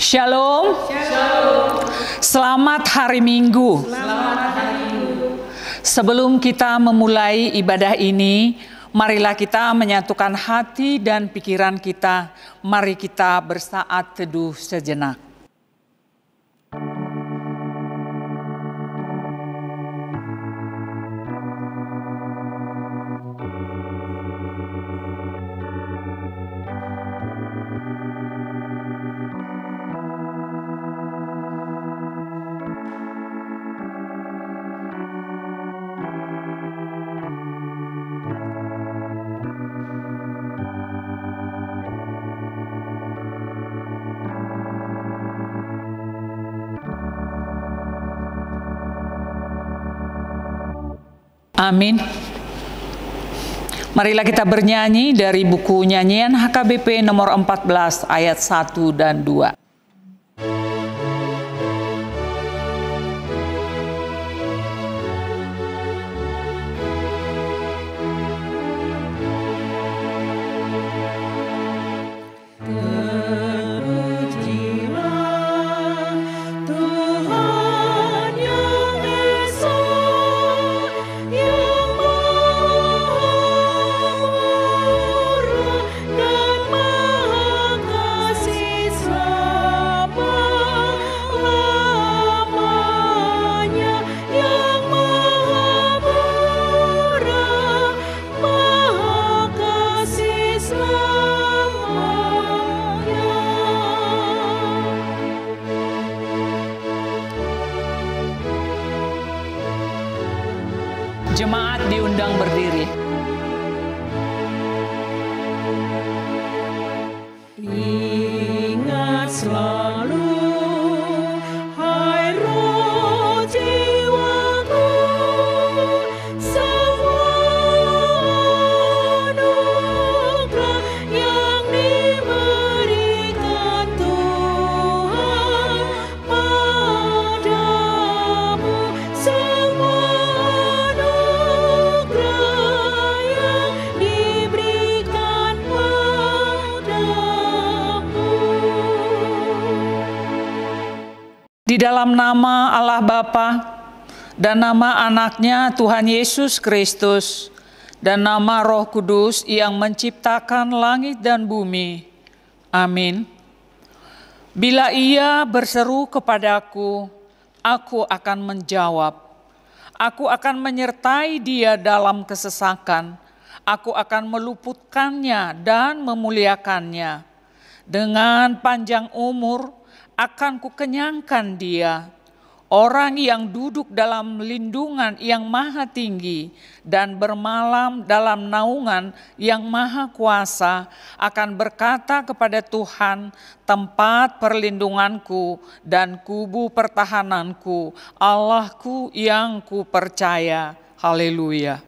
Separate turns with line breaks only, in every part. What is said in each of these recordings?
Shalom. Selamat hari Minggu. Sebelum kita memulai ibadah ini, marilah kita menyatukan hati dan pikiran kita. Mari kita bersaat teduh sejenak. Amin. Marilah kita bernyanyi dari buku nyanyian HKBP nomor 14 ayat 1 dan 2. Jemaat diundang berdiri.
Ingat selalu, hai roh jiwaku, semua anugerah yang diberikan Tuhan padamu, semua
Di dalam nama Allah Bapa dan nama anaknya Tuhan Yesus Kristus dan nama Roh Kudus yang menciptakan langit dan bumi. Amin. Bila ia berseru kepadaku, aku akan menjawab. Aku akan menyertai dia dalam kesesakan. Aku akan meluputkannya dan memuliakannya. Dengan panjang umur, akan kukenyangkan dia, orang yang duduk dalam lindungan yang maha tinggi dan bermalam dalam naungan yang maha kuasa akan berkata kepada Tuhan, tempat perlindunganku dan kubu pertahananku, Allahku yang kupercaya. Haleluya.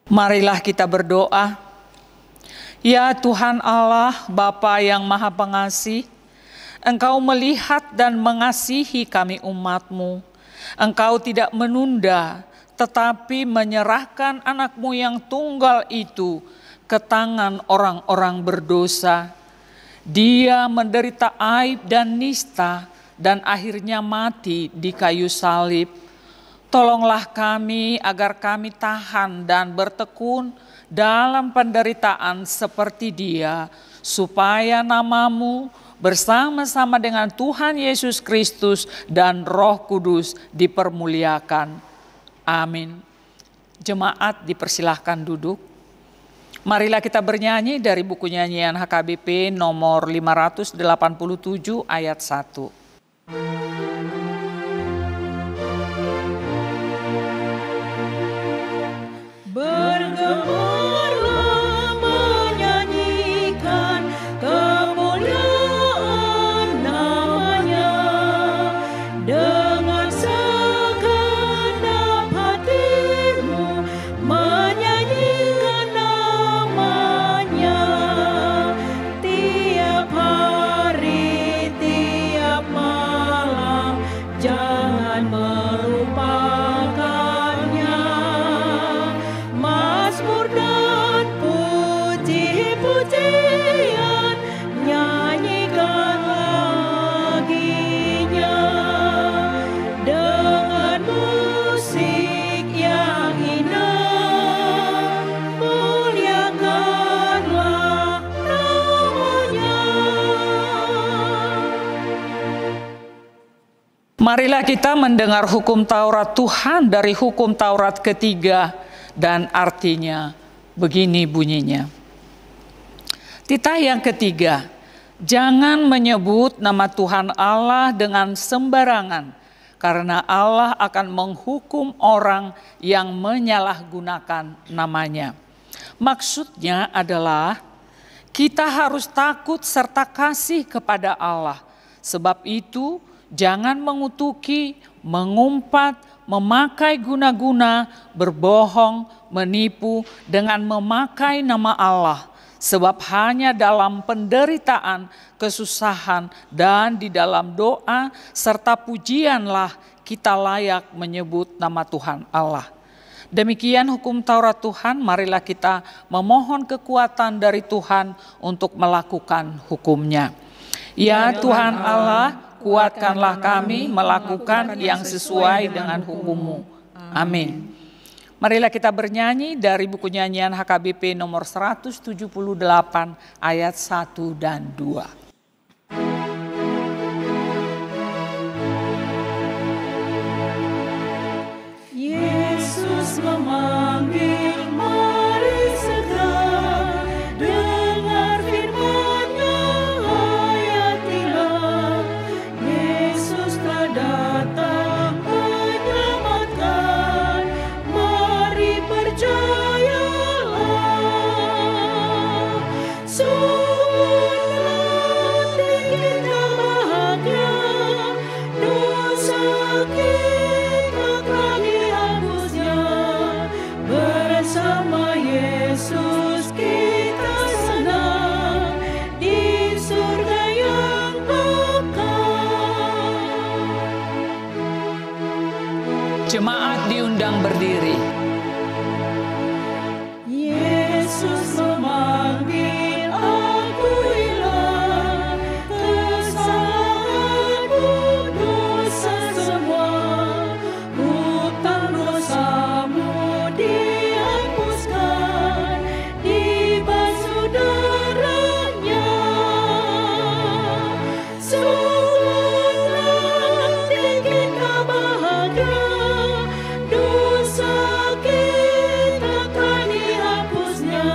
Marilah kita berdoa. Ya Tuhan Allah, Bapa yang Maha Pengasih, Engkau melihat dan mengasihi kami umat-Mu. Engkau tidak menunda, tetapi menyerahkan anak-Mu yang tunggal itu ke tangan orang-orang berdosa. Dia menderita aib dan nista dan akhirnya mati di kayu salib. Tolonglah kami agar kami tahan dan bertekun dalam penderitaan seperti dia, supaya nama-Mu bersama-sama dengan Tuhan Yesus Kristus dan Roh Kudus dipermuliakan. Amin. Jemaat dipersilahkan duduk. Marilah kita bernyanyi dari buku nyanyian HKBP nomor 587 ayat 1.
Bergemarlah menyanyikan kemuliaan nama-Nya, dengan segenap hatimu menyanyikan nama-Nya. Tiada
Marilah kita mendengar hukum Taurat Tuhan dari hukum Taurat ketiga dan artinya begini bunyinya. Titah yang ketiga, jangan menyebut nama Tuhan Allah dengan sembarangan, karena Allah akan menghukum orang yang menyalahgunakan namanya. Maksudnya adalah kita harus takut serta kasih kepada Allah. Sebab itu jangan mengutuki, mengumpat, memakai guna-guna, berbohong, menipu dengan memakai nama Allah. Sebab hanya dalam penderitaan, kesusahan, dan di dalam doa serta pujianlah kita layak menyebut nama Tuhan Allah. Demikian hukum Taurat Tuhan, marilah kita memohon kekuatan dari Tuhan untuk melakukan hukumnya. Ya Tuhan Allah, kuatkanlah kami melakukan yang sesuai dengan hukum-Mu. Amin. Marilah kita bernyanyi dari buku nyanyian HKBP nomor 178 ayat 1 dan 2.
Yesus memanggil, mari segera dengar firman-Nya, hayatilah. Yesus telah datang menyelamatkan, mari percayalah. Sungguh tinggi dan bahagia, dosa kita telah dihapusnya. Bersama Yesus kita senang di surga yang kekal.
Jemaat diundang berdiri.
Yesus memanggil, akuilah kesalahanmu, dosa semua, hutang dosamu dihapuskan, dibasuh darah-Nya. Sungguh tinggi bahagia, dosa kita telah dihapusnya.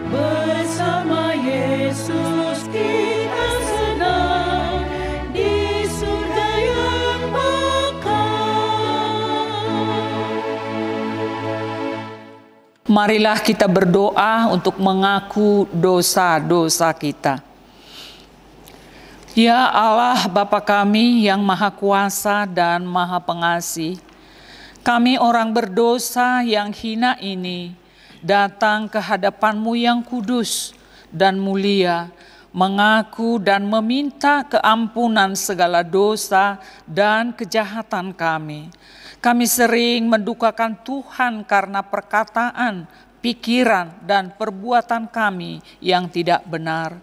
Bersama Yesus kita senang di surga yang kekal.
Marilah kita berdoa untuk mengaku dosa-dosa kita. Ya Allah Bapa kami yang Maha Kuasa dan Maha Pengasih, kami orang berdosa yang hina ini datang ke hadapan-Mu yang kudus dan mulia, mengaku dan meminta keampunan segala dosa dan kejahatan kami. Kami sering mendukakan Tuhan karena perkataan, pikiran, dan perbuatan kami yang tidak benar.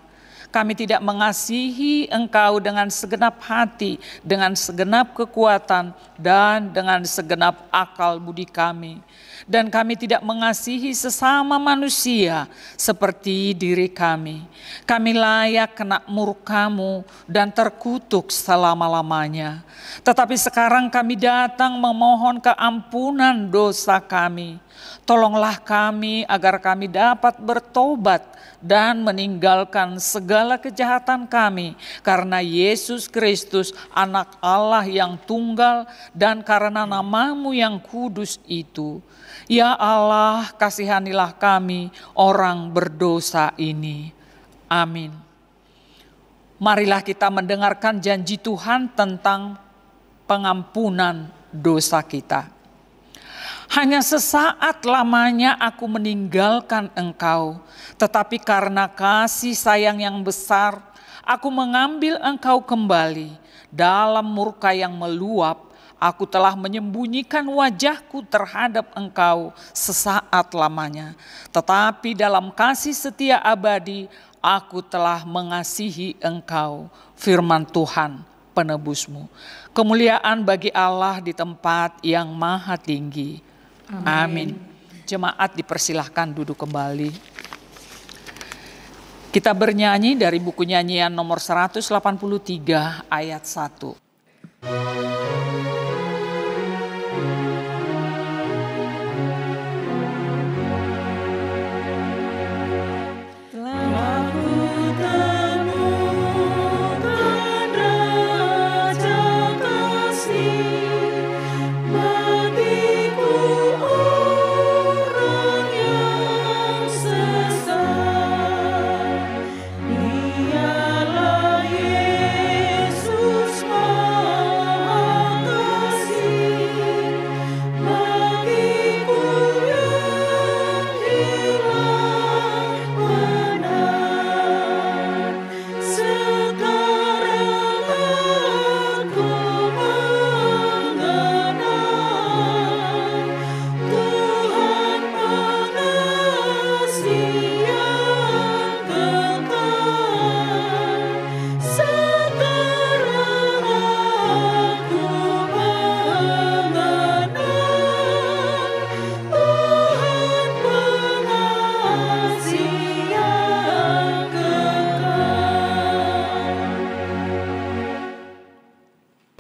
Kami tidak mengasihi Engkau dengan segenap hati, dengan segenap kekuatan, dan dengan segenap akal budi kami. Dan kami tidak mengasihi sesama manusia seperti diri kami. Kami layak kena murka-Mu dan terkutuk selama-lamanya. Tetapi sekarang kami datang memohon keampunan dosa kami. Tolonglah kami agar kami dapat bertobat dan meninggalkan segala kejahatan kami karena Yesus Kristus anak Allah yang tunggal dan karena nama-Mu yang kudus itu. Ya Allah, kasihanilah kami orang berdosa ini. Amin. Marilah kita mendengarkan janji Tuhan tentang pengampunan dosa kita. Hanya sesaat lamanya aku meninggalkan engkau, tetapi karena kasih sayang yang besar, aku mengambil engkau kembali. Dalam murka yang meluap, aku telah menyembunyikan wajahku terhadap engkau sesaat lamanya. Tetapi dalam kasih setia abadi, aku telah mengasihi engkau, firman Tuhan penebusmu. Kemuliaan bagi Allah di tempat yang maha tinggi. Amin. Jemaat dipersilahkan duduk kembali. Kita bernyanyi dari buku nyanyian nomor 183 ayat 1.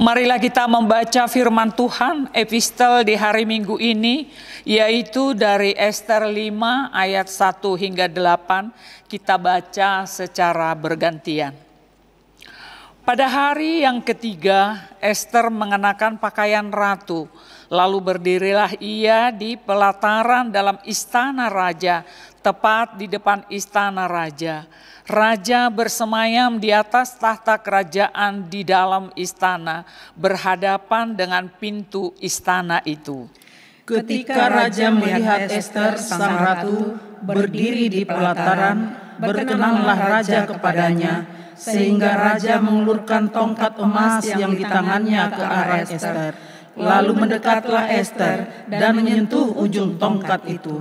Marilah kita membaca firman Tuhan epistel di hari Minggu ini, yaitu dari Ester 5 ayat 1 hingga 8, kita baca secara bergantian. Pada hari yang ketiga, Ester mengenakan pakaian ratu, lalu berdirilah ia di pelataran dalam istana raja, tepat di depan istana raja. Raja bersemayam di atas tahta kerajaan di dalam istana, berhadapan dengan pintu istana itu.
Ketika raja melihat Ester sang ratu berdiri di pelataran, berkenanlah raja kepadanya, sehingga raja mengulurkan tongkat emas yang di tangannya ke arah Ester. Lalu mendekatlah Ester dan menyentuh ujung tongkat itu.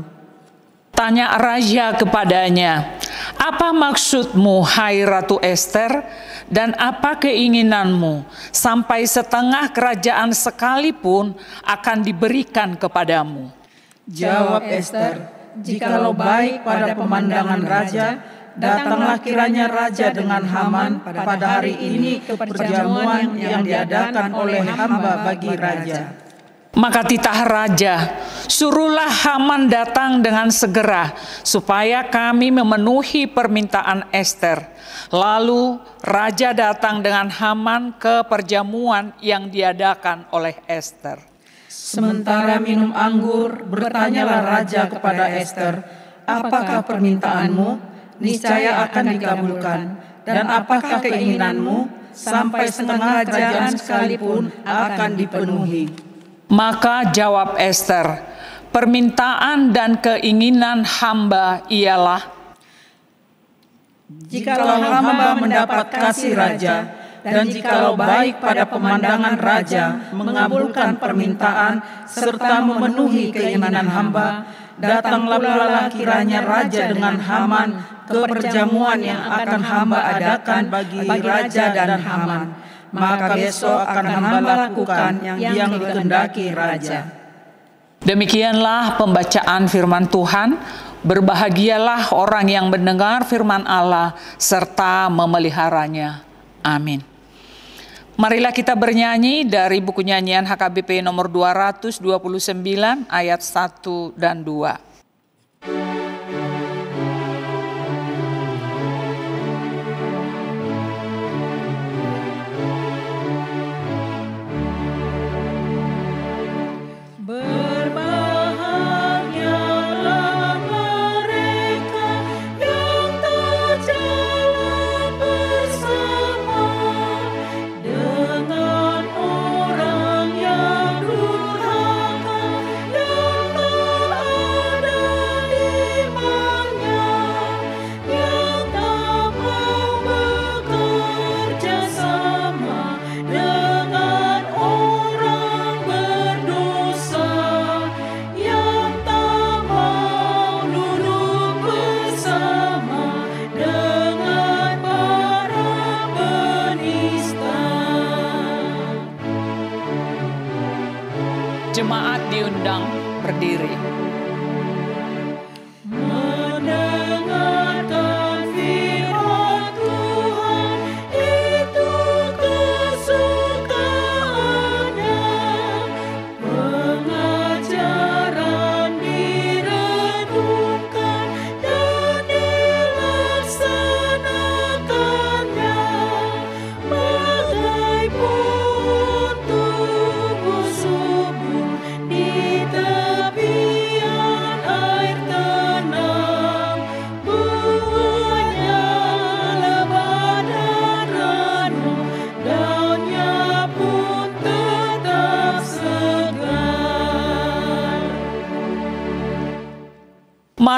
Tanya raja kepadanya, "Apa maksudmu, hai Ratu Ester, dan apa keinginanmu? Sampai setengah kerajaan sekalipun akan diberikan kepadamu."
Jawab Ester, "Jikalau baik pada pemandangan raja, datanglah kiranya raja dengan Haman pada hari ini ke perjamuan yang diadakan oleh hamba bagi raja."
Maka titah raja, "Suruhlah Haman datang dengan segera, supaya kami memenuhi permintaan Ester." Lalu raja datang dengan Haman ke perjamuan yang diadakan oleh Ester.
Sementara minum anggur, bertanyalah raja kepada Ester, "Apakah permintaanmu? Niscaya akan dikabulkan. Dan apakah keinginanmu? Sampai setengah kerajaan sekalipun akan dipenuhi."
Maka jawab Ester, "Permintaan dan keinginan hamba ialah,
jikalau hamba mendapat kasih raja, dan jikalau baik pada pemandangan raja mengabulkan permintaan serta memenuhi keinginan hamba, datanglah pula kiranya raja dengan Haman ke perjamuan yang akan hamba adakan bagi raja dan Haman. Maka besok akan hamba lakukan yang dikehendaki raja."
Demikianlah pembacaan firman Tuhan. Berbahagialah orang yang mendengar firman Allah serta memeliharanya. Amin. Marilah kita bernyanyi dari buku nyanyian HKBP nomor 229 ayat 1 dan 2. Jemaat diundang berdiri.
Mendengarkan firman Tuhan itu kesukaan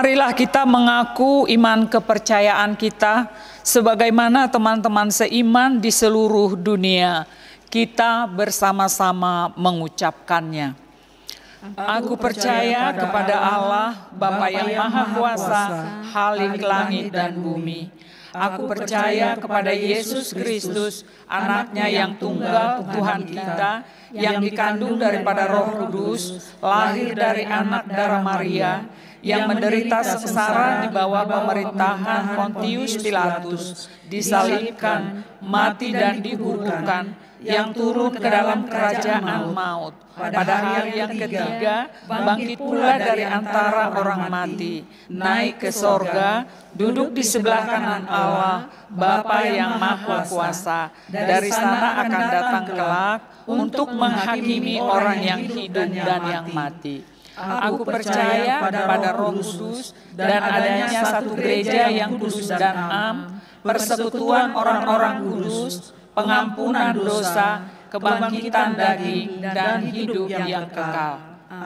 Marilah kita mengaku iman kepercayaan kita sebagaimana teman-teman seiman di seluruh dunia. Kita bersama-sama mengucapkannya. Aku percaya kepada Allah, Bapa yang Maha Kuasa, Khalik langit dan bumi. Aku percaya kepada Yesus Kristus, anaknya yang tunggal Tuhan kita, yang dikandung daripada Roh Kudus, lahir dari anak darah Maria, yang menderita sengsara di bawah pemerintahan Pontius Pilatus, disalibkan, mati dan dikuburkan, yang turun ke dalam kerajaan maut. Pada hari yang ketiga, bangkit pula dari antara orang mati, naik ke sorga, duduk di sebelah kanan Allah, Bapa yang Maha Kuasa. Dari sana akan datang kelak untuk menghakimi orang yang hidup dan yang mati. Aku percaya pada Roh Kudus dan adanya satu gereja yang kudus dan am, persekutuan orang-orang kudus, pengampunan dosa, kebangkitan daging, dan hidup yang kekal.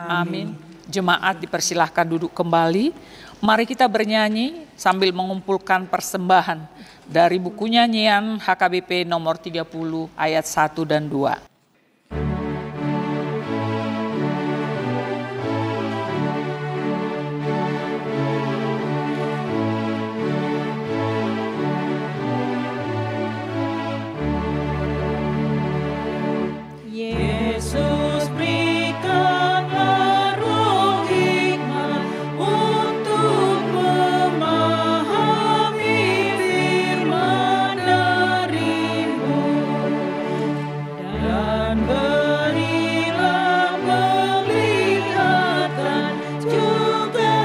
Amin. Jemaat dipersilahkan duduk kembali. Mari kita bernyanyi sambil mengumpulkan persembahan dari buku nyanyian HKBP nomor 30 ayat 1 dan 2.
Yesus berikanlah roh hikmat untuk memahami firman dari-Mu, dan berilah penglihatan juga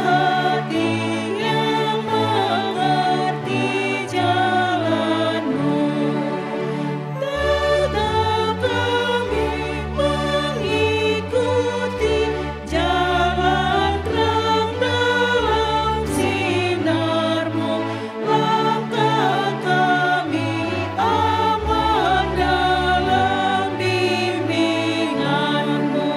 hati yang mengerti jalan-Mu. Tetap kami mengikuti jalan terang dalam sinar-Mu, langkah kami aman dalam bimbingan-Mu.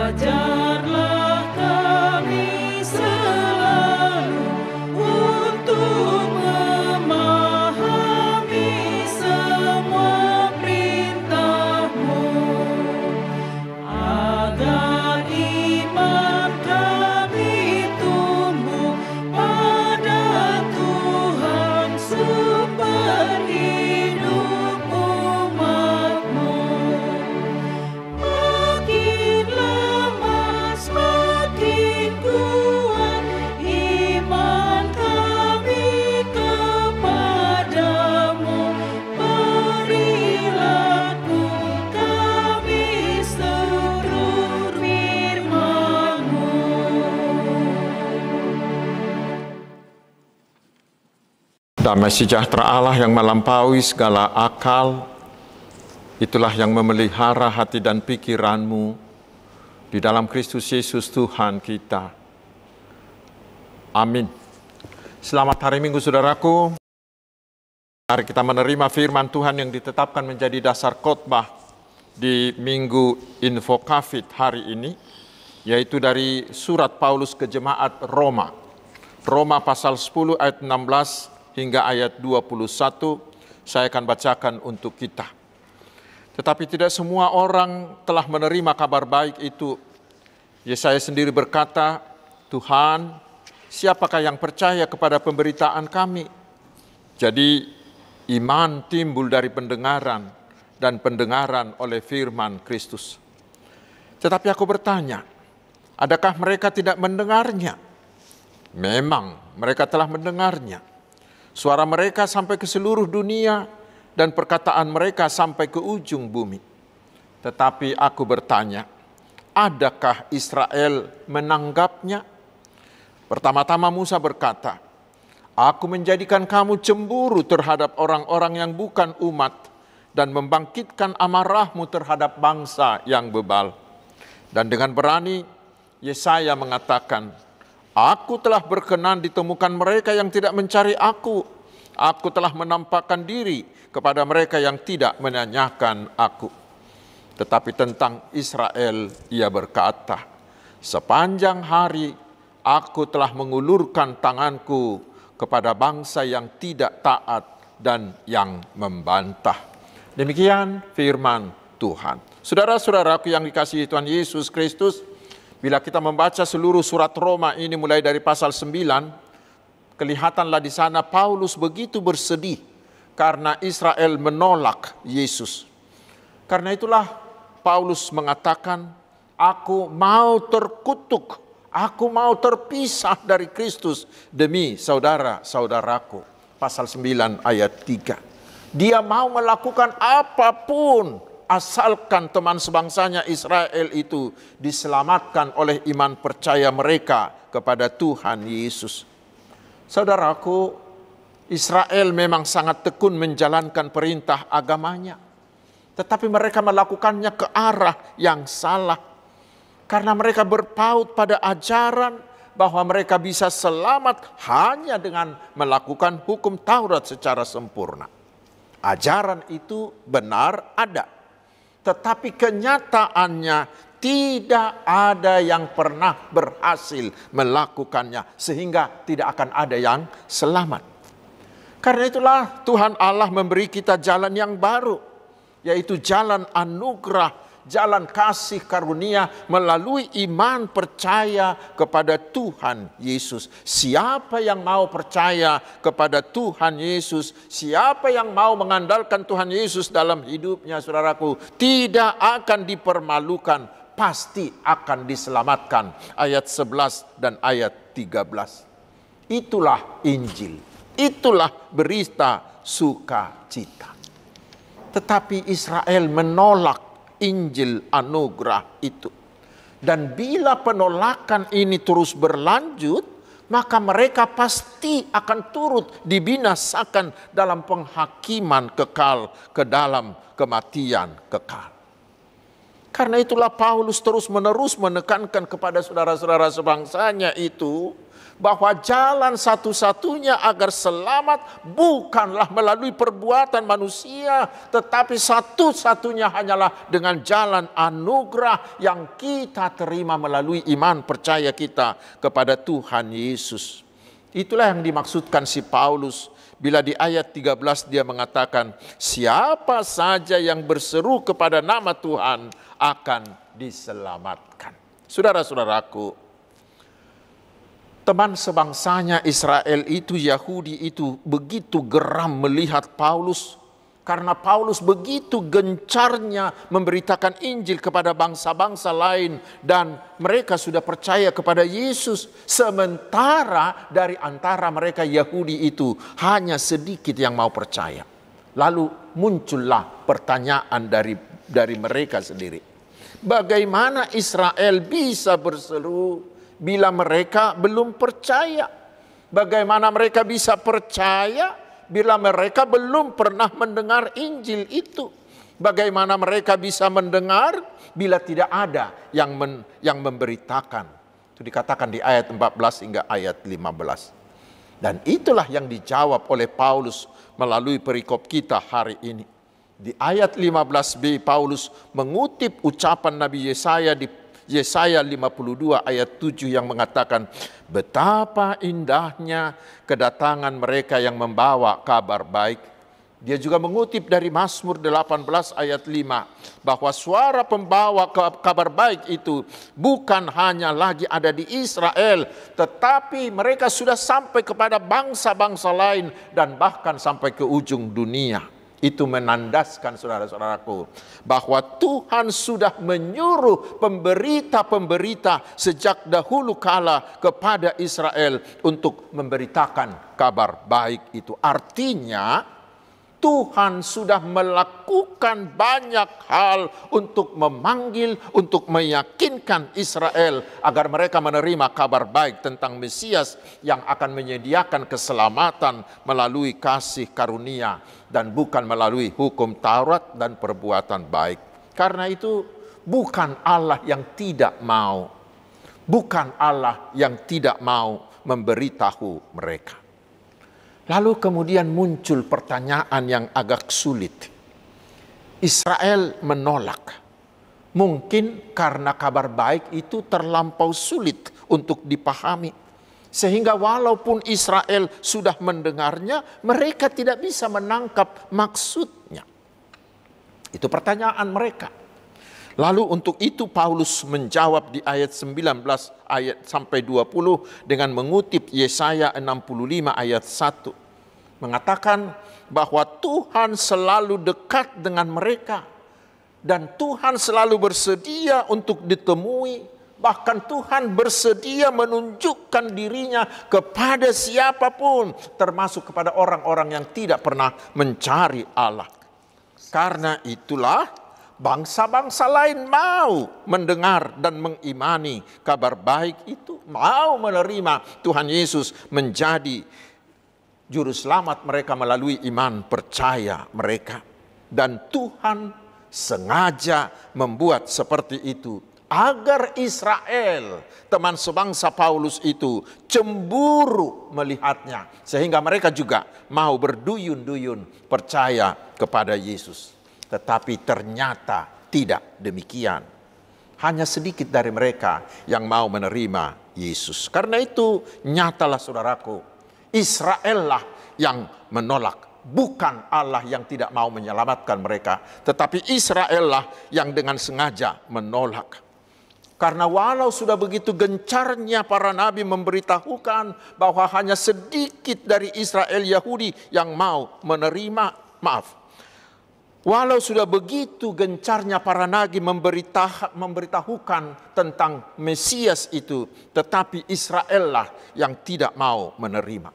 Ajarlah kami selalu untuk memahami semua perintah-Mu, agar iman kami tumbuh pada Tuhan sumber hidup umat-Mu. Makin lama semakin kuat iman kami kepadamu, perilaku kami seturut firman-Mu.
Damai sejahtera Allah yang melampaui segala akal, itulah yang memelihara hati dan pikiranmu di dalam Kristus Yesus Tuhan kita. Amin. Selamat hari Minggu saudaraku. Mari kita menerima firman Tuhan yang ditetapkan menjadi dasar khotbah di Minggu Info Kafid hari ini, yaitu dari surat Paulus ke jemaat Roma. Roma pasal 10 ayat 16 hingga ayat 21, saya akan bacakan untuk kita. Tetapi tidak semua orang telah menerima kabar baik itu. Yesaya sendiri berkata, Tuhan, siapakah yang percaya kepada pemberitaan kami? Jadi iman timbul dari pendengaran, dan pendengaran oleh firman Kristus. Tetapi aku bertanya, adakah mereka tidak mendengarnya? Memang mereka telah mendengarnya. Suara mereka sampai ke seluruh dunia, dan perkataan mereka sampai ke ujung bumi. Tetapi aku bertanya, adakah Israel menanggapnya? Pertama-tama Musa berkata, aku menjadikan kamu cemburu terhadap orang-orang yang bukan umat, dan membangkitkan amarahmu terhadap bangsa yang bebal. Dan dengan berani, Yesaya mengatakan, aku telah berkenan ditemukan mereka yang tidak mencari aku, Aku telah menampakkan diri kepada mereka yang tidak menanyakan aku. Tetapi tentang Israel ia berkata, sepanjang hari aku telah mengulurkan tanganku kepada bangsa yang tidak taat dan yang membantah. Demikian firman Tuhan. Saudara-saudaraku yang dikasihi Tuhan Yesus Kristus, bila kita membaca seluruh surat Roma ini mulai dari pasal 9, kelihatanlah di sana Paulus begitu bersedih karena Israel menolak Yesus. Karena itulah Paulus mengatakan, aku mau terkutuk, aku mau terpisah dari Kristus demi saudara-saudaraku. Pasal 9 ayat 3. Dia mau melakukan apapun asalkan teman sebangsanya Israel itu diselamatkan oleh iman percaya mereka kepada Tuhan Yesus. Saudaraku, Israel memang sangat tekun menjalankan perintah agamanya. Tetapi mereka melakukannya ke arah yang salah. Karena mereka berpaut pada ajaran bahwa mereka bisa selamat hanya dengan melakukan hukum Taurat secara sempurna. Ajaran itu benar ada. Tetapi kenyataannya tidak ada yang pernah berhasil melakukannya. Sehingga tidak akan ada yang selamat. Karena itulah Tuhan Allah memberi kita jalan yang baru. Yaitu jalan anugerah, jalan kasih karunia melalui iman percaya kepada Tuhan Yesus. Siapa yang mau percaya kepada Tuhan Yesus, siapa yang mau mengandalkan Tuhan Yesus dalam hidupnya, saudaraku, tidak akan dipermalukan, pasti akan diselamatkan. Ayat 11 dan ayat 13. Itulah Injil, itulah berita sukacita. Tetapi Israel menolak Injil anugerah itu. Dan bila penolakan ini terus berlanjut, maka mereka pasti akan turut dibinasakan dalam penghakiman kekal ke dalam kematian kekal. Karena itulah Paulus terus-menerus menekankan kepada saudara-saudara sebangsanya itu, bahwa jalan satu-satunya agar selamat bukanlah melalui perbuatan manusia, tetapi satu-satunya hanyalah dengan jalan anugerah yang kita terima melalui iman percaya kita kepada Tuhan Yesus. Itulah yang dimaksudkan si Paulus bila di ayat 13 dia mengatakan, siapa saja yang berseru kepada nama Tuhan akan diselamatkan. Saudara-saudaraku, teman sebangsanya Israel itu, Yahudi itu begitu geram melihat Paulus. Karena Paulus begitu gencarnya memberitakan Injil kepada bangsa-bangsa lain. Dan mereka sudah percaya kepada Yesus. Sementara dari antara mereka Yahudi itu hanya sedikit yang mau percaya. Lalu muncullah pertanyaan dari mereka sendiri. Bagaimana Israel bisa berseru bila mereka belum percaya? Bagaimana mereka bisa percaya bila mereka belum pernah mendengar Injil itu? Bagaimana mereka bisa mendengar bila tidak ada yang memberitakan? Itu dikatakan di ayat 14 hingga ayat 15. Dan itulah yang dijawab oleh Paulus melalui perikop kita hari ini. Di ayat 15b Paulus mengutip ucapan Nabi Yesaya di Yesaya 52 ayat 7 yang mengatakan, betapa indahnya kedatangan mereka yang membawa kabar baik. Dia juga mengutip dari Mazmur 18 ayat 5, bahwa suara pembawa kabar baik itu bukan hanya lagi ada di Israel, tetapi mereka sudah sampai kepada bangsa-bangsa lain dan bahkan sampai ke ujung dunia. Itu menandaskan saudara-saudaraku bahwa Tuhan sudah menyuruh pemberita-pemberita sejak dahulu kala kepada Israel untuk memberitakan kabar baik itu. Artinya Tuhan sudah melakukan banyak hal untuk memanggil, untuk meyakinkan Israel agar mereka menerima kabar baik tentang Mesias yang akan menyediakan keselamatan melalui kasih karunia dan bukan melalui hukum Taurat dan perbuatan baik. Karena itu bukan Allah yang tidak mau, bukan Allah yang tidak mau memberitahu mereka. Lalu kemudian muncul pertanyaan yang agak sulit. Israel menolak. Mungkin karena kabar baik itu terlampau sulit untuk dipahami. Sehingga walaupun Israel sudah mendengarnya, mereka tidak bisa menangkap maksudnya. Itu pertanyaan mereka. Lalu untuk itu Paulus menjawab di ayat 19 ayat sampai 20 dengan mengutip Yesaya 65 ayat 1. Mengatakan bahwa Tuhan selalu dekat dengan mereka. Dan Tuhan selalu bersedia untuk ditemui. Bahkan Tuhan bersedia menunjukkan dirinya kepada siapapun. Termasuk kepada orang-orang yang tidak pernah mencari Allah. Karena itulah bangsa-bangsa lain mau mendengar dan mengimani kabar baik itu. Mau menerima Tuhan Yesus menjadi juru selamat mereka melalui iman percaya mereka. Dan Tuhan sengaja membuat seperti itu agar Israel, teman sebangsa Paulus itu, cemburu melihatnya sehingga mereka juga mau berduyun-duyun percaya kepada Yesus. Tetapi ternyata tidak demikian. Hanya sedikit dari mereka yang mau menerima Yesus. Karena itu nyatalah saudaraku, Israel lah yang menolak. Bukan Allah yang tidak mau menyelamatkan mereka, tetapi Israel lah yang dengan sengaja menolak. Karena walau sudah begitu gencarnya para nabi memberitahukan bahwa hanya sedikit dari Israel Yahudi yang mau menerima, walau sudah begitu gencarnya para nabi memberitahukan tentang Mesias itu, tetapi Israel lah yang tidak mau menerima.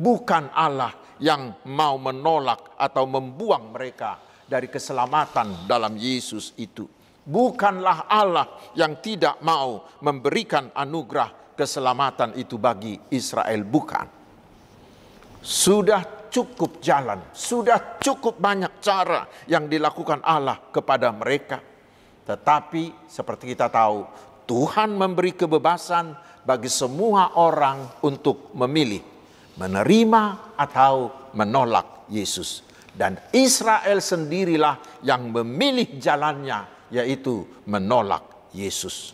Bukan Allah yang mau menolak atau membuang mereka dari keselamatan dalam Yesus itu. Bukanlah Allah yang tidak mau memberikan anugerah keselamatan itu bagi Israel, bukan. Sudah cukup jalan, sudah cukup banyak cara yang dilakukan Allah kepada mereka. Tetapi seperti kita tahu, Tuhan memberi kebebasan bagi semua orang untuk memilih menerima atau menolak Yesus. Dan Israel sendirilah yang memilih jalannya, yaitu menolak Yesus.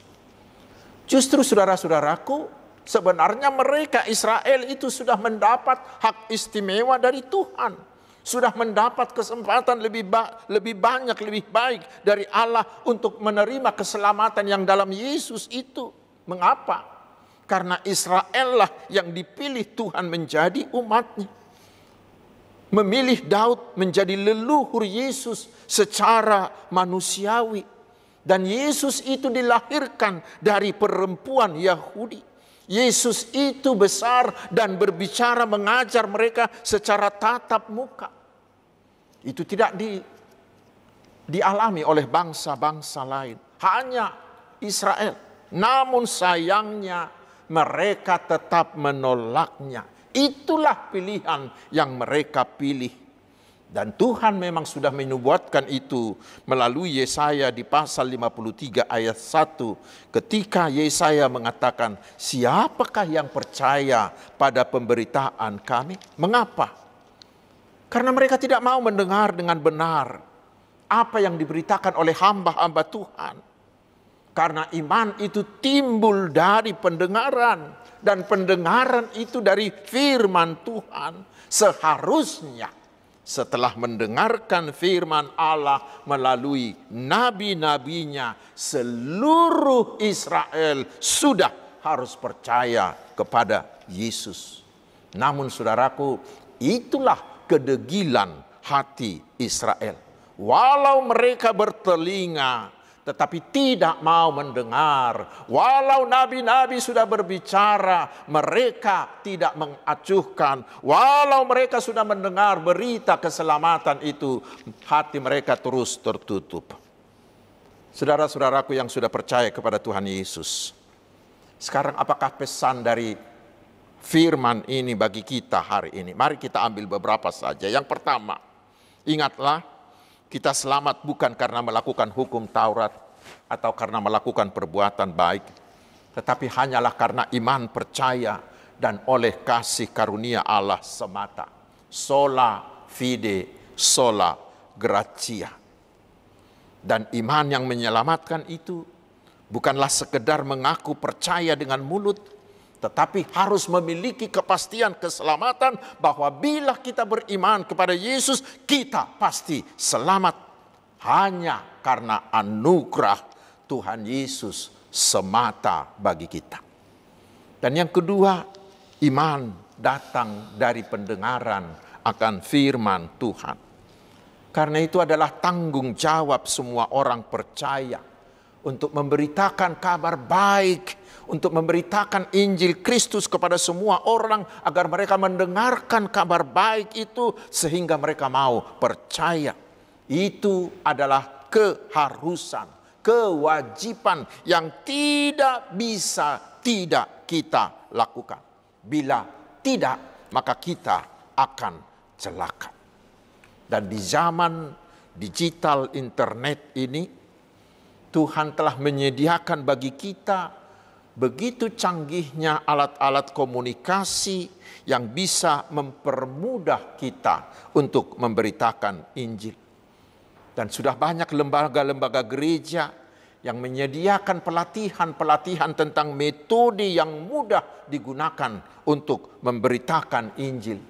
Justru saudara-saudaraku, sebenarnya mereka Israel itu sudah mendapat hak istimewa dari Tuhan. Sudah mendapat kesempatan lebih banyak, lebih baik dari Allah untuk menerima keselamatan yang dalam Yesus itu. Mengapa? Karena Israel lah yang dipilih Tuhan menjadi umatnya. Memilih Daud menjadi leluhur Yesus secara manusiawi. Dan Yesus itu dilahirkan dari perempuan Yahudi. Yesus itu besar dan berbicara mengajar mereka secara tatap muka. Itu tidak dialami oleh bangsa-bangsa lain. Hanya Israel. Namun sayangnya mereka tetap menolaknya. Itulah pilihan yang mereka pilih. Dan Tuhan memang sudah menubuatkan itu melalui Yesaya di pasal 53 ayat 1. Ketika Yesaya mengatakan, siapakah yang percaya pada pemberitaan kami? Mengapa? Karena mereka tidak mau mendengar dengan benar apa yang diberitakan oleh hamba-hamba Tuhan. Karena iman itu timbul dari pendengaran. Dan pendengaran itu dari firman Tuhan. Seharusnya setelah mendengarkan firman Allah melalui nabi-nabinya, seluruh Israel sudah harus percaya kepada Yesus. Namun saudaraku, itulah kedegilan hati Israel. Walau mereka bertelinga, tetapi tidak mau mendengar. Walau nabi-nabi sudah berbicara, mereka tidak mengacuhkan. Walau mereka sudah mendengar berita keselamatan itu, hati mereka terus tertutup. Saudara-saudaraku yang sudah percaya kepada Tuhan Yesus, sekarang apakah pesan dari firman ini bagi kita hari ini? Mari kita ambil beberapa saja. Yang pertama, ingatlah, kita selamat bukan karena melakukan hukum Taurat atau karena melakukan perbuatan baik, tetapi hanyalah karena iman percaya dan oleh kasih karunia Allah semata. Sola fide, sola gratia. Dan iman yang menyelamatkan itu bukanlah sekedar mengaku percaya dengan mulut, tetapi harus memiliki kepastian keselamatan bahwa bila kita beriman kepada Yesus, kita pasti selamat hanya karena anugerah Tuhan Yesus semata bagi kita. Dan yang kedua, iman datang dari pendengaran akan firman Tuhan. Karena itu adalah tanggung jawab semua orang percaya untuk memberitakan kabar baik, untuk memberitakan Injil Kristus kepada semua orang agar mereka mendengarkan kabar baik itu sehingga mereka mau percaya. Itu adalah keharusan, kewajiban yang tidak bisa tidak kita lakukan. Bila tidak, maka kita akan celaka. Dan di zaman digital internet ini, Tuhan telah menyediakan bagi kita begitu canggihnya alat-alat komunikasi yang bisa mempermudah kita untuk memberitakan Injil. Dan sudah banyak lembaga-lembaga gereja yang menyediakan pelatihan-pelatihan tentang metode yang mudah digunakan untuk memberitakan Injil.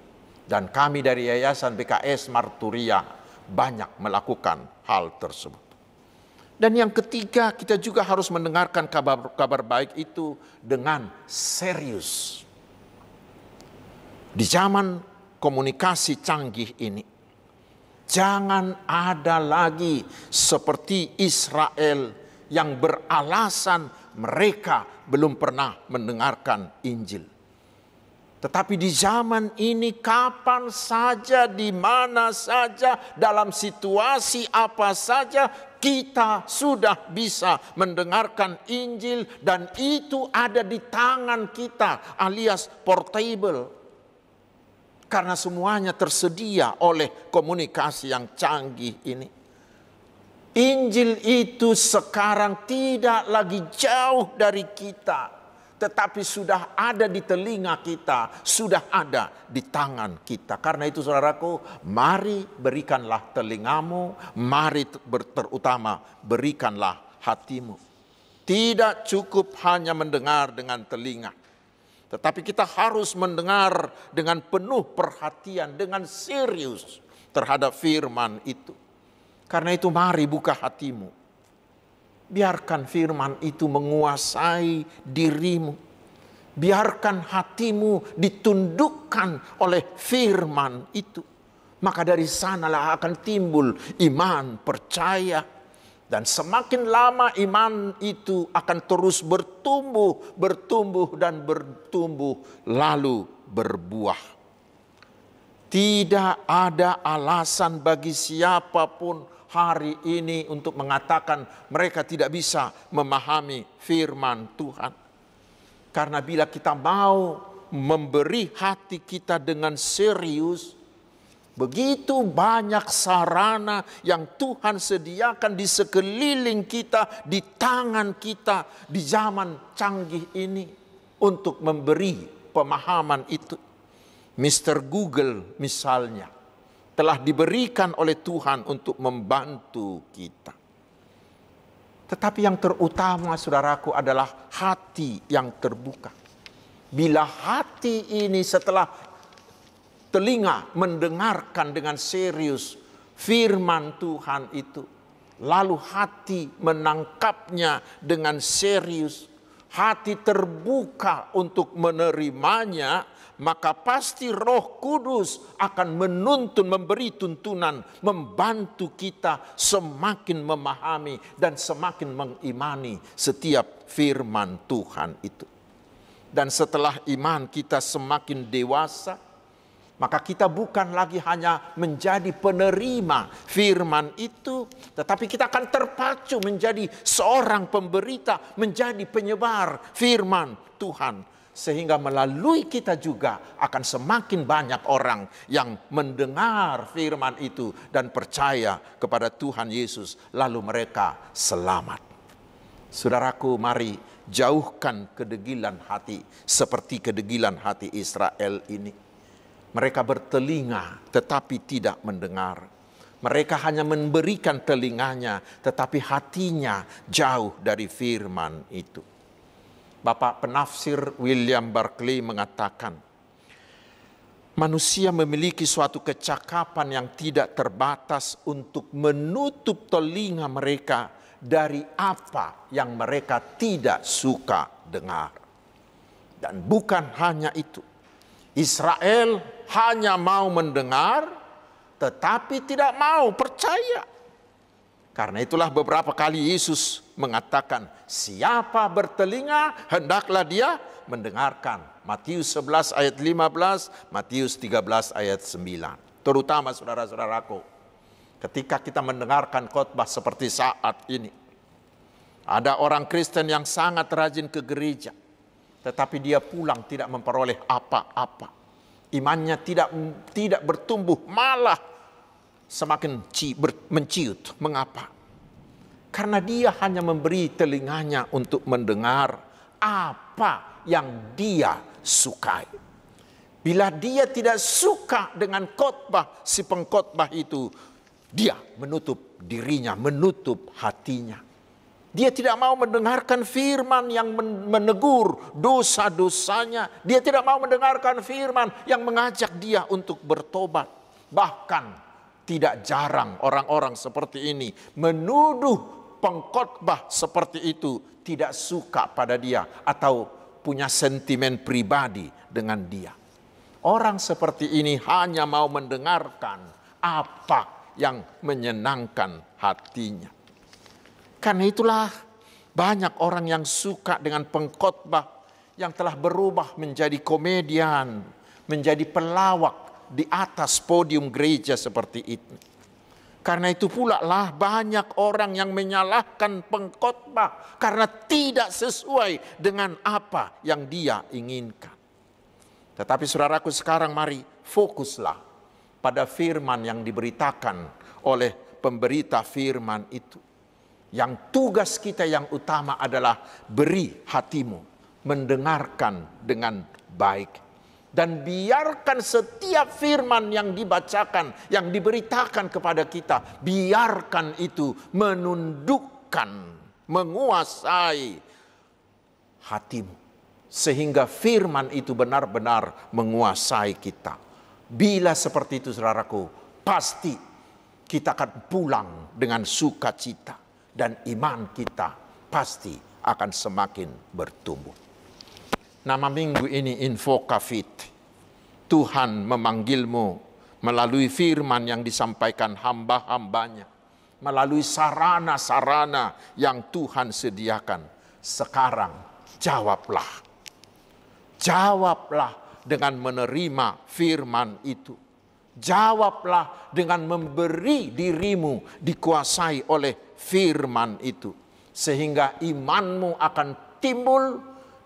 Dan kami dari Yayasan BKS Marturia banyak melakukan hal tersebut. Dan yang ketiga, kita juga harus mendengarkan kabar baik itu dengan serius. Di zaman komunikasi canggih ini, jangan ada lagi seperti Israel yang beralasan mereka belum pernah mendengarkan Injil. Tetapi di zaman ini kapan saja, di mana saja, dalam situasi apa saja, kita sudah bisa mendengarkan Injil dan itu ada di tangan kita alias portable. Karena semuanya tersedia oleh komunikasi yang canggih ini. Injil itu sekarang tidak lagi jauh dari kita, tetapi sudah ada di telinga kita, sudah ada di tangan kita. Karena itu saudaraku, mari berikanlah telingamu, mari terutama berikanlah hatimu. Tidak cukup hanya mendengar dengan telinga, tetapi kita harus mendengar dengan penuh perhatian, dengan serius terhadap firman itu. Karena itu mari buka hatimu. Biarkan firman itu menguasai dirimu. Biarkan hatimu ditundukkan oleh firman itu. Maka dari sanalah akan timbul iman percaya. Dan semakin lama iman itu akan terus bertumbuh, dan bertumbuh lalu berbuah. Tidak ada alasan bagi siapapun hari ini untuk mengatakan mereka tidak bisa memahami firman Tuhan. Karena bila kita mau memberi hati kita dengan serius, begitu banyak sarana yang Tuhan sediakan di sekeliling kita, di tangan kita, di zaman canggih ini untuk memberi pemahaman itu. Mr. Google misalnya telah diberikan oleh Tuhan untuk membantu kita. Tetapi yang terutama saudaraku adalah hati yang terbuka. Bila hati ini setelah telinga mendengarkan dengan serius firman Tuhan itu, lalu hati menangkapnya dengan serius, hati terbuka untuk menerimanya, maka pasti Roh Kudus akan menuntun, memberi tuntunan, membantu kita semakin memahami dan semakin mengimani setiap firman Tuhan itu. Dan setelah iman kita semakin dewasa, maka kita bukan lagi hanya menjadi penerima firman itu, tetapi kita akan terpacu menjadi seorang pemberita, menjadi penyebar firman Tuhan. Sehingga melalui kita juga akan semakin banyak orang yang mendengar firman itu dan percaya kepada Tuhan Yesus, lalu mereka selamat. Saudaraku, mari jauhkan kedegilan hati seperti kedegilan hati Israel ini. Mereka bertelinga tetapi tidak mendengar. Mereka hanya memberikan telinganya tetapi hatinya jauh dari firman itu. Bapak penafsir William Barclay mengatakan, manusia memiliki suatu kecakapan yang tidak terbatas untuk menutup telinga mereka dari apa yang mereka tidak suka dengar. Dan bukan hanya itu, Israel hanya mau mendengar tetapi tidak mau percaya. Karena itulah beberapa kali Yesus mengatakan, siapa bertelinga hendaklah dia mendengarkan. Matius 11 ayat 15, Matius 13 ayat 9. Terutama saudara-saudaraku, ketika kita mendengarkan khotbah seperti saat ini, ada orang Kristen yang sangat rajin ke gereja, tetapi dia pulang tidak memperoleh apa-apa. Imannya tidak bertumbuh, malah semakin menciut. Mengapa? Karena dia hanya memberi telinganya untuk mendengar apa yang dia sukai. Bila dia tidak suka dengan khotbah si pengkhotbah itu, dia menutup dirinya, menutup hatinya. Dia tidak mau mendengarkan firman yang menegur dosa-dosanya. Dia tidak mau mendengarkan firman yang mengajak dia untuk bertobat. Bahkan tidak jarang orang-orang seperti ini menuduh pengkhotbah seperti itu tidak suka pada dia atau punya sentimen pribadi dengan dia. Orang seperti ini hanya mau mendengarkan apa yang menyenangkan hatinya. Karena itulah banyak orang yang suka dengan pengkhotbah yang telah berubah menjadi komedian, menjadi pelawak di atas podium gereja seperti itu. Karena itu pula lah banyak orang yang menyalahkan pengkhotbah karena tidak sesuai dengan apa yang dia inginkan. Tetapi saudaraku, sekarang mari fokuslah pada firman yang diberitakan oleh pemberita firman itu. Yang tugas kita yang utama adalah beri hatimu mendengarkan dengan baik. Dan biarkan setiap firman yang dibacakan, yang diberitakan kepada kita, biarkan itu menundukkan, menguasai hatimu. Sehingga firman itu benar-benar menguasai kita. Bila seperti itu saudaraku, pasti kita akan pulang dengan sukacita. Dan iman kita pasti akan semakin bertumbuh. Nama minggu ini Infokafit. Tuhan memanggilmu melalui firman yang disampaikan hamba-hambanya. Melalui sarana-sarana yang Tuhan sediakan. Sekarang jawablah. Jawablah dengan menerima firman itu. Jawablah dengan memberi dirimu dikuasai oleh firman itu. Sehingga imanmu akan timbul.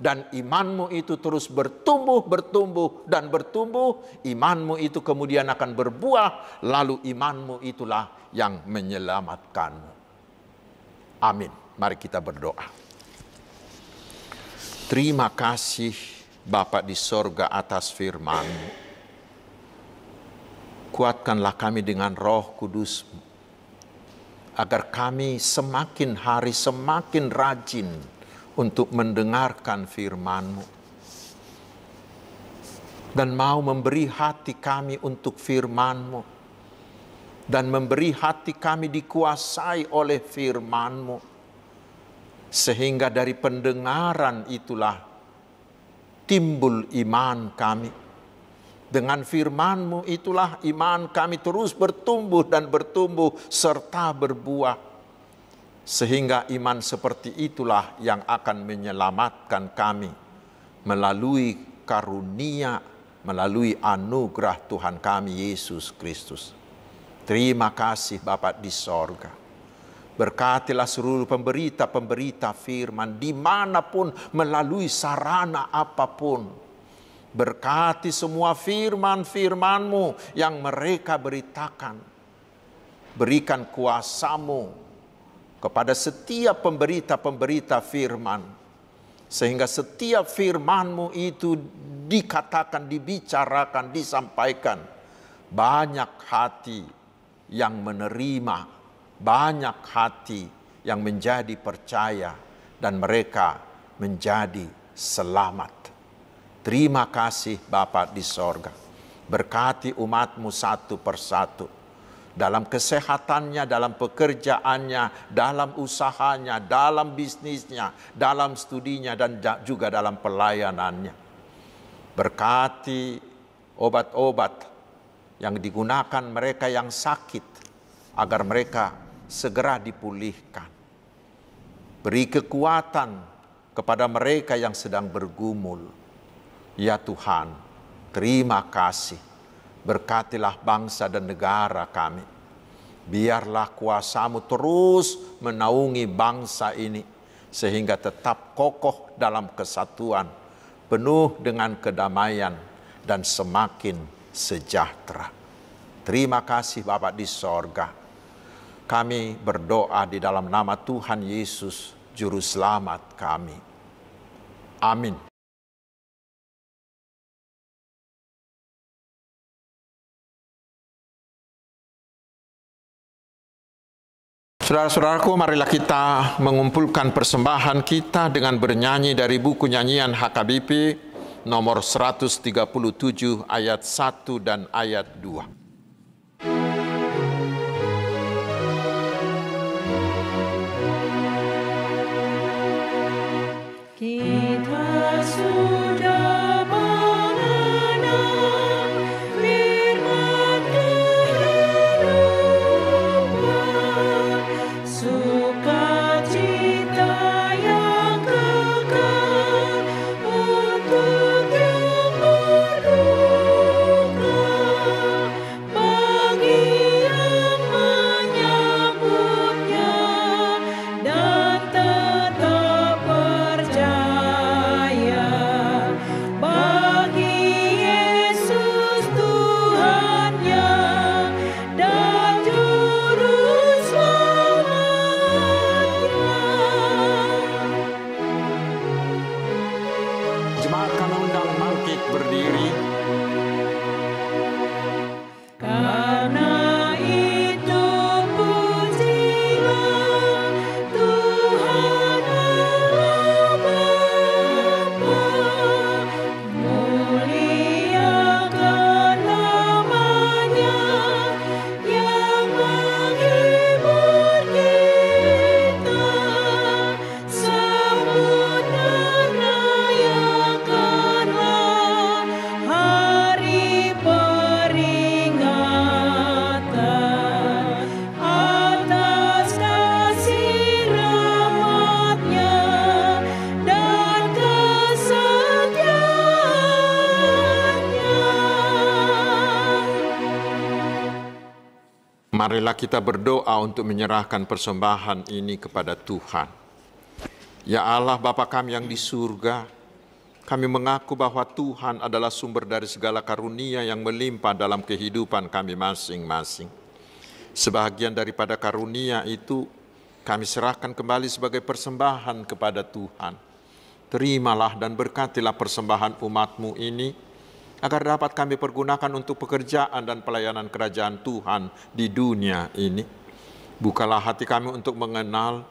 Dan imanmu itu terus bertumbuh, bertumbuh, dan bertumbuh. Imanmu itu kemudian akan berbuah. Lalu imanmu itulah yang menyelamatkanmu. Amin. Mari kita berdoa. Terima kasih Bapa di sorga atas firman-Mu. Kuatkanlah kami dengan Roh Kudus-Mu. Agar kami semakin hari semakin rajin untuk mendengarkan firman-Mu. Dan mau memberi hati kami untuk firman-Mu. Dan memberi hati kami dikuasai oleh firman-Mu. Sehingga dari pendengaran itulah timbul iman kami. Dengan firman-Mu itulah iman kami terus bertumbuh dan bertumbuh serta berbuah. Sehingga iman seperti itulah yang akan menyelamatkan kami melalui karunia, melalui anugerah Tuhan kami Yesus Kristus. Terima kasih Bapa di sorga. Berkatilah seluruh pemberita-pemberita firman dimanapun melalui sarana apapun. Berkati semua firman-firman-Mu yang mereka beritakan. Berikan kuasa-Mu kepada setiap pemberita-pemberita firman, Sehingga setiap firman-Mu itu dikatakan, dibicarakan, disampaikan. Banyak hati yang menerima, banyak hati yang menjadi percaya, dan mereka menjadi selamat. Terima kasih Bapa di sorga. Berkati umat-Mu satu persatu. Dalam kesehatannya, dalam pekerjaannya, dalam usahanya, dalam bisnisnya, dalam studinya, dan juga dalam pelayanannya. Berkati obat-obat yang digunakan mereka yang sakit, agar mereka segera dipulihkan. Beri kekuatan kepada mereka yang sedang bergumul. Ya Tuhan, terima kasih. Berkatilah bangsa dan negara kami. Biarlah kuasa-Mu terus menaungi bangsa ini, sehingga tetap kokoh dalam kesatuan, penuh dengan kedamaian, dan semakin sejahtera. Terima kasih Bapa di sorga. Kami berdoa di dalam nama Tuhan Yesus, Juru Selamat kami. Amin. Saudara-saudaraku, marilah kita mengumpulkan persembahan kita dengan bernyanyi dari buku nyanyian HKBP nomor 137 ayat 1 dan ayat 2.
Kita sudah mengenal firman kehidupan, sukacita yang kekal untuk yang berduka, bagi yang menyambutnya dan tetap percaya, bagi Yesus Tuhannya dan Juru Selamatnya.
Jemaat kami undang bangkit berdiri.
Karena itu pujilah Tuhan Allah Bapa, muliakan namanya yang menghibur kita, sambut dan rayakanlah hari peringatan atas kasih rahmat-Nya dan kesetiaan-Nya.
Marilah kita berdoa untuk menyerahkan persembahan ini kepada Tuhan. Ya Allah Bapa kami yang di surga, kami mengaku bahwa Tuhan adalah sumber dari segala karunia yang melimpah dalam kehidupan kami masing-masing. Sebahagian daripada karunia itu kami serahkan kembali sebagai persembahan kepada Tuhan. Terimalah dan berkatilah persembahan umat-Mu ini, agar dapat kami pergunakan untuk pekerjaan dan pelayanan kerajaan Tuhan di dunia ini. Bukalah hati kami untuk mengenal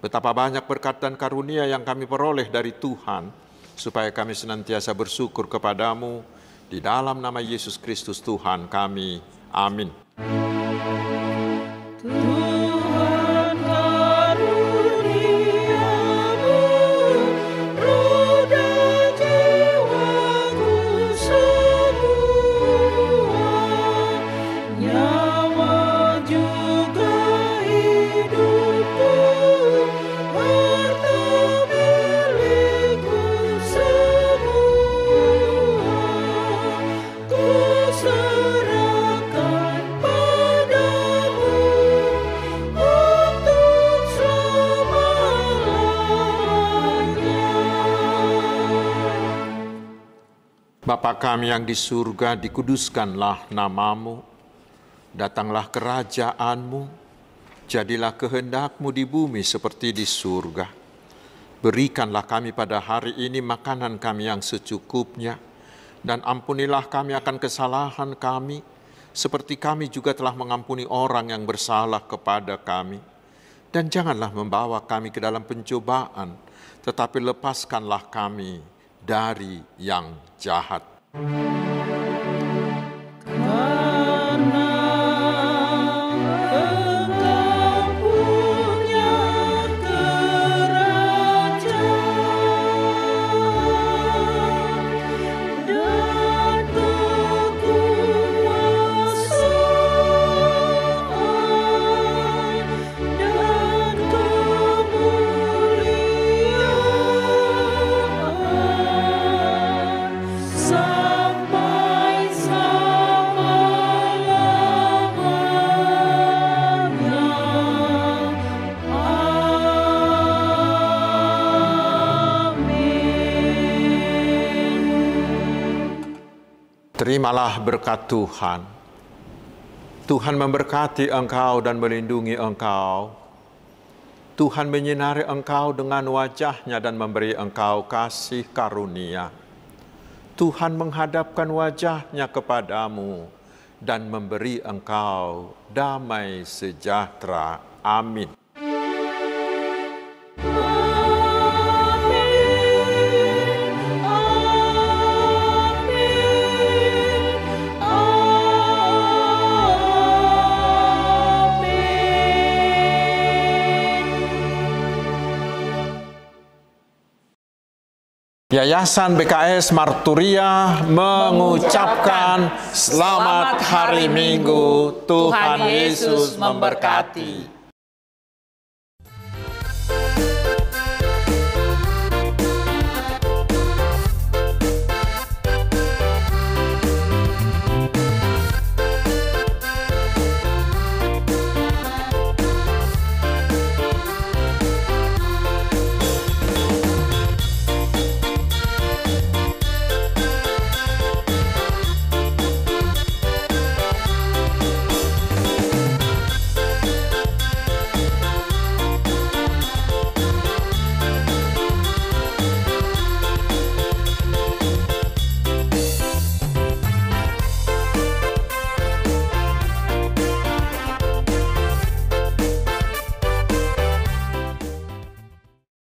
betapa banyak berkat dan karunia yang kami peroleh dari Tuhan, supaya kami senantiasa bersyukur kepadamu. Di dalam nama Yesus Kristus Tuhan kami. Amin.
Tuhan karuniamu, roh dan jiwaku semua, nyawa juga hidupku, harta milikku semua, ku serahkan padamu untuk selamanya.
Bapa kami yang di surga, dikuduskanlah nama-Mu, datanglah kerajaan-Mu, jadilah kehendak-Mu di bumi seperti di surga. Berikanlah kami pada hari ini makanan kami yang secukupnya, dan ampunilah kami akan kesalahan kami, seperti kami juga telah mengampuni orang yang bersalah kepada kami. Dan janganlah membawa kami ke dalam pencobaan, tetapi lepaskanlah kami dari yang jahat. Terimalah berkat Tuhan. Tuhan memberkati engkau dan melindungi engkau. Tuhan menyinari engkau dengan wajah-Nya dan memberi engkau kasih karunia. Tuhan menghadapkan wajah-Nya kepadamu dan memberi engkau damai sejahtera. Amin. Yayasan BKS Marturia mengucapkan selamat hari Minggu. Tuhan Yesus memberkati.